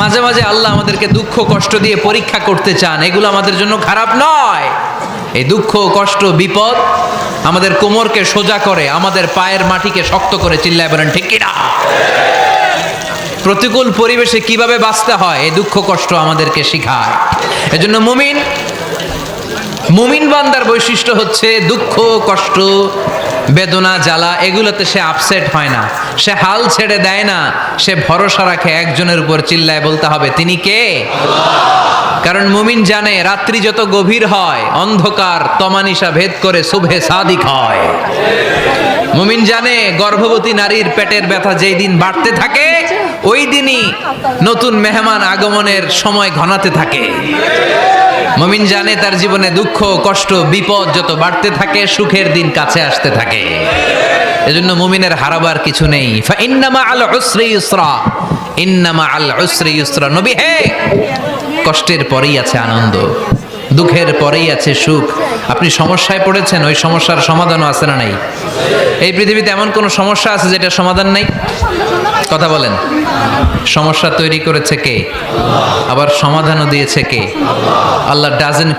মাঝে মাঝে আল্লাহ আমাদেরকে দুঃখ কষ্ট দিয়ে পরীক্ষা করতে চান, এগুলো আমাদের জন্য খারাপ নয়। এই দুঃখ কষ্ট বিপদ আমাদের কোমরকে সোজা করে, আমাদের পায়ের মাটিকে শক্ত করে, চিল্লায় বলেন ঠিক কিনা? প্রতিকূল পরিবেশে কিভাবে বাঁচতে হয় এই দুঃখ কষ্ট আমাদেরকে শেখায়। এজন্য মুমিন বান্দার বৈশিষ্ট্য হচ্ছে দুঃখ কষ্ট বেদনা জ্বালা এগুলোতে সে আপসেট হয় না, সে হাল ছেড়ে দেয় না, সে ভরসা রাখে একজনের উপর, চিল্লায় বলতে হবে তিনি কে? কারণ মুমিন জানে রাত্রি যত গভীর হয় অন্ধকার তমানিসা ভেদ করে শুভে সাদিক হয়। মুমিন জানে গর্ভবতী নারীর পেটের ব্যথা যেই দিন বাড়তে থাকে ওই দিনই নতুন মেহমান আগমনের সময় ঘনাতে থাকে। মুমিন জানে তার জীবনে দুঃখ কষ্ট বিপদ যত বাড়তে থাকে সুখের দিন কাছে আসতে থাকে। এজন্য মুমিনের হারাবার কিছু নেই। ফা ইন্নামা আল উসরি ইউসরা, ইন্নামা আল উসরি ইউসরা। নবী হে, কষ্টের পরেই আছে আনন্দ, দুঃখের পরেই আছে সুখ। আপনি সমস্যায় পড়েছেন, ওই সমস্যার সমাধানও আছে না নাই? এই পৃথিবীতে এমন কোন সমস্যা আছে যেটার সমাধান নাই? কথা বলেন। সমস্যা তৈরি করেছে কে? আবার সমাধানও দিয়েছে কে? আল্লাহ ডাজেন্ট